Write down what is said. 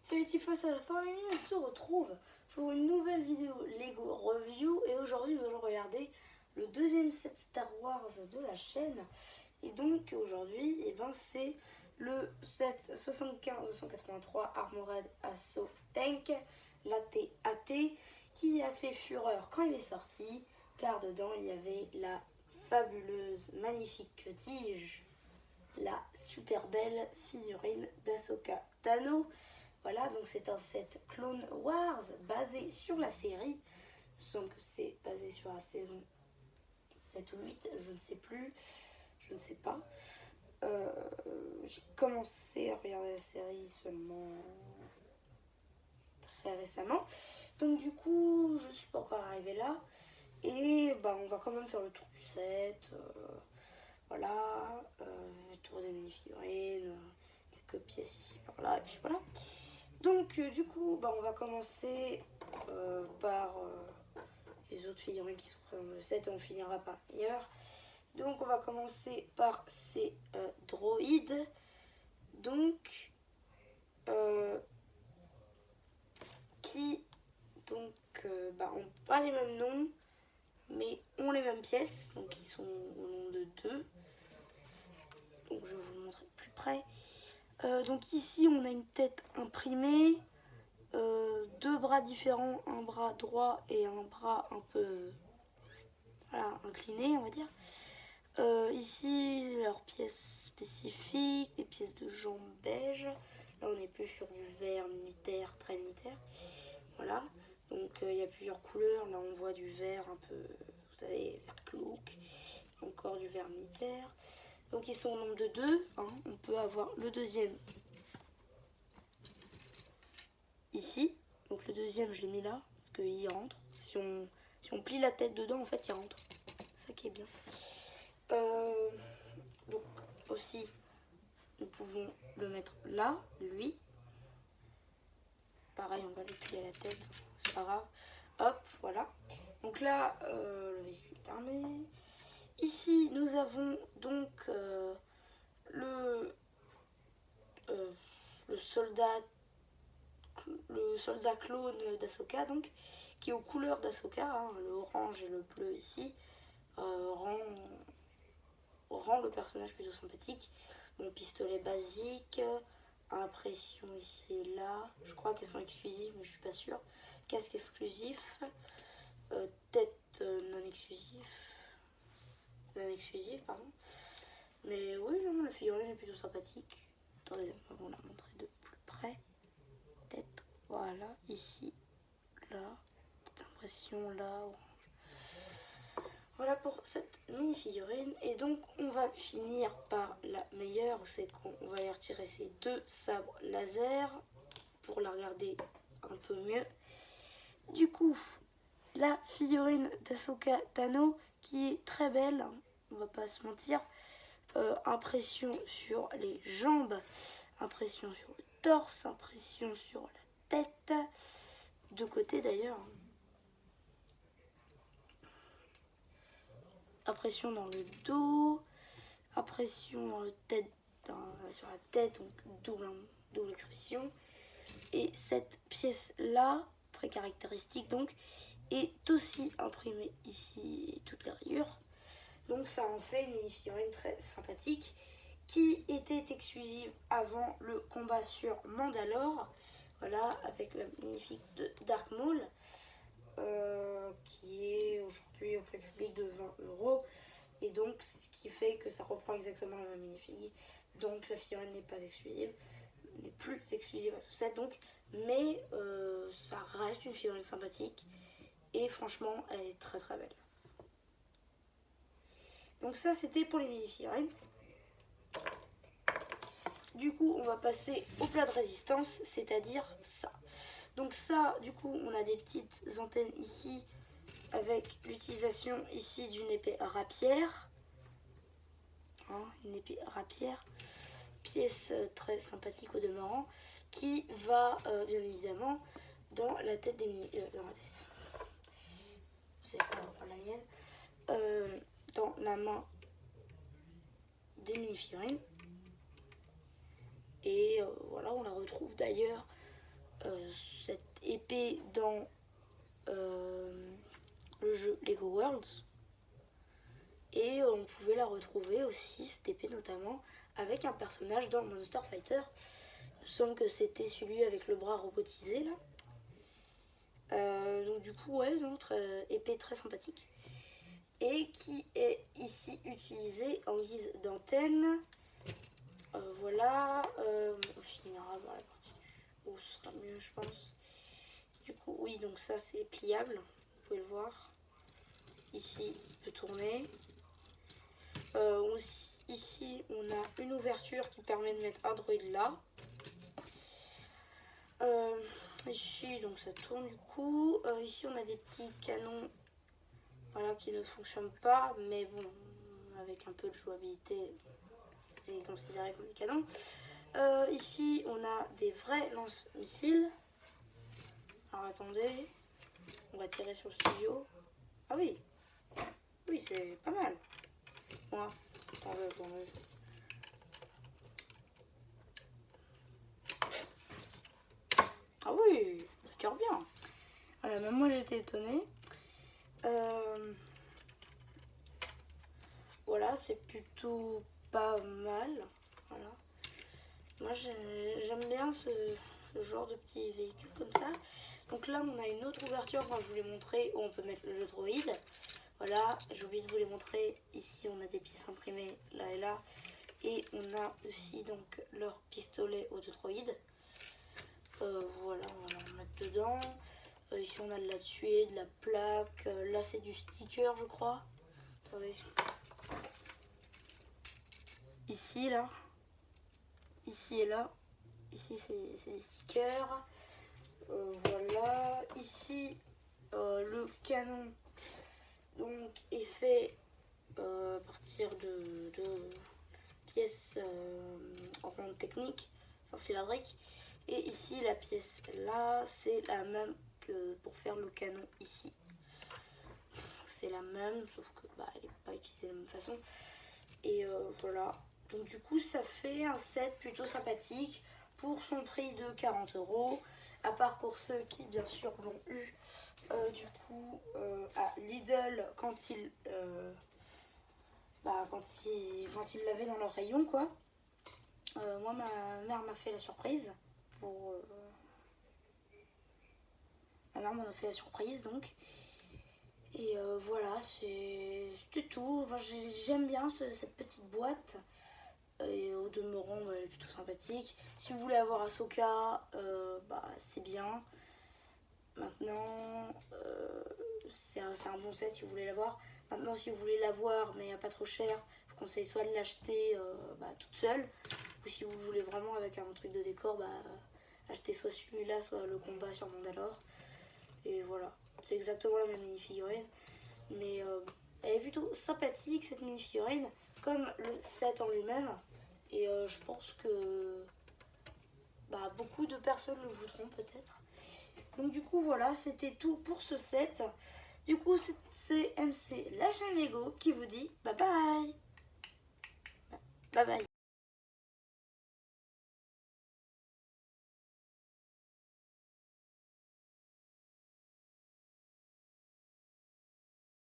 Salut Tifa, ça va on se retrouve pour une nouvelle vidéo Lego Review et aujourd'hui nous allons regarder le deuxième set Star Wars de la chaîne. Et donc aujourd'hui c'est le set 75-283 Armored Assault Tank, l'AT-AT, qui a fait fureur quand il est sorti car dedans il y avait la fabuleuse, magnifique, que dis-je, la super belle figurine d'Ahsoka Tano. Voilà, donc c'est un set Clone Wars basé sur la série. Il me semble que c'est basé sur la saison 7 ou 8, je ne sais plus, je ne sais pas. J'ai commencé à regarder la série seulement très récemment. Donc du coup, je ne suis pas encore arrivée là. Et on va quand même faire le tour du set. Voilà, le tour des mini-figurines, quelques pièces ici par là, et puis voilà. Donc du coup, on va commencer par les autres figurines qui sont présentes dans le set et on finira par ailleurs. Donc on va commencer par ces droïdes. Donc qui ont pas les mêmes noms mais ont les mêmes pièces. Donc ils sont au nombre de 2. Donc je vais vous le montrer de plus près. Donc ici on a une tête imprimée. Deux bras différents, un bras droit et un bras un peu incliné, on va dire. Ici, leurs pièces spécifiques, des pièces de jambes beige. Là, on est plus sur du vert militaire, très militaire. Voilà. Donc, il y a plusieurs couleurs. Là, on voit du vert un peu, vous savez, vert glauque. Encore du vert militaire. Donc, ils sont au nombre de 2. Hein. On peut avoir le deuxième ici. Donc, le deuxième, je l'ai mis là, parce qu'il rentre. Si on plie la tête dedans, en fait, il rentre. C'est ça qui est bien. Donc aussi nous pouvons le mettre là, lui. Pareil, on va lui plier la tête, c'est pas grave. Hop, voilà. Donc là, le véhicule est armé. Ici, nous avons donc le soldat clone d'Ahsoka, donc qui est aux couleurs d'Ahsoka, hein, le orange et le bleu ici, rend le personnage plutôt sympathique. Mon pistolet basique, impression ici et là, je crois qu'elles sont exclusives mais je suis pas sûre. Casque exclusif, tête non exclusive, pardon. Mais oui, non, la figurine est plutôt sympathique. Attendez, on va la montrer de plus près. Tête, voilà, ici, là, petite impression là, orange. Voilà pour cette mini figurine. Et donc on va finir par la meilleure, c'est qu'on va y retirer ces deux sabres laser pour la regarder un peu mieux. Du coup, la figurine d'Ahsoka Tano qui est très belle, hein, on va pas se mentir. Impression sur les jambes, impression sur le torse, impression sur la tête, de côté d'ailleurs. Impression dans le dos, impression dans le tête, sur la tête, donc double expression. Et cette pièce là, très caractéristique donc, est aussi imprimée ici et toutes les rayures. Donc ça en fait une mini-figurine très sympathique qui était exclusive avant le combat sur Mandalore. Voilà, avec la magnifique de Dark Maul. Qui est aujourd'hui au prix public de 20 €. Et donc, ce qui fait que ça reprend exactement la même minifigure. Donc, la figurine n'est pas exclusive, n'est plus exclusive à ce set. Donc, mais ça reste une figurine sympathique. Et franchement, elle est très très belle. Donc, ça, c'était pour les mini-figurines. Du coup, on va passer au plat de résistance, c'est-à-dire ça. Donc ça, du coup, on a des petites antennes ici avec l'utilisation ici d'une épée rapière. Hein, une épée rapière. Pièce très sympathique au demeurant qui va bien évidemment dans la tête des dans la tête. Vous savez quoi, on va prendre la mienne. Dans la main des mini-figurines. Et voilà, on la retrouve d'ailleurs cette épée dans le jeu Lego Worlds. Et on pouvait la retrouver aussi, cette épée notamment, avec un personnage dans Monster Fighter. Il me semble que c'était celui avec le bras robotisé là. Donc du coup, ouais, une autre épée très sympathique. Et qui est ici utilisée en guise d'antenne. Voilà, on finira dans la partie du haut, ce sera mieux je pense. Du coup, oui, donc ça c'est pliable, vous pouvez le voir. Ici, il peut tourner. Aussi, ici, on a une ouverture qui permet de mettre un droïde là. Ici, donc ça tourne du coup. Ici, on a des petits canons, voilà, qui ne fonctionnent pas, mais bon, avec un peu de jouabilité, c'est considéré comme des canons. Ici, on a des vrais lance-missiles. Alors attendez, on va tirer sur le studio. Ah oui, oui, c'est pas mal. Moi, attendez. Ah oui, ça tire bien. Voilà, même moi j'étais étonnée. Voilà, c'est plutôt pas mal. Voilà. Moi j'aime bien ce genre de petit véhicule comme ça. Donc là on a une autre ouverture quand je vous l'ai montré où on peut mettre le droïde. Voilà, j'ai oublié de vous les montrer. Ici on a des pièces imprimées là et là. Et on a aussi donc leur pistolet au droïde. Voilà, on va en mettre dedans. Ici on a de la tuile, de la plaque. Là c'est du sticker je crois. Attendez. Ici là. Ici et là. Ici c'est des stickers. Voilà. Ici le canon donc est fait à partir de pièces rondes techniques, enfin cylindriques. Et ici la pièce là c'est la même que pour faire le canon ici. C'est la même sauf que bah, elle n'est pas utilisée de la même façon. Et voilà. Donc du coup ça fait un set plutôt sympathique pour son prix de 40 €. À part pour ceux qui bien sûr l'ont eu du coup à Lidl quand ils l'avaient dans leur rayon quoi. Moi ma mère m'a fait la surprise pour ma mère m'en a fait la surprise donc. Et voilà, c'est tout. Enfin, j'aime bien cette petite boîte. Et au demeurant, elle est plutôt sympathique. Si vous voulez avoir Ahsoka, bah, c'est bien. Maintenant, c'est un bon set si vous voulez l'avoir. Maintenant, si vous voulez l'avoir, mais à pas trop cher, je vous conseille soit de l'acheter toute seule. Ou si vous voulez vraiment avec un truc de décor, bah, acheter soit celui-là, soit le combat sur Mandalore. Et voilà, c'est exactement la même mini-figurine. Mais elle est plutôt sympathique cette mini-figurine, comme le set en lui-même. Et je pense que bah, beaucoup de personnes le voudront peut-être. Donc du coup voilà, c'était tout pour ce set. Du coup c'est MC la chaîne Lego qui vous dit bye bye. Bye bye.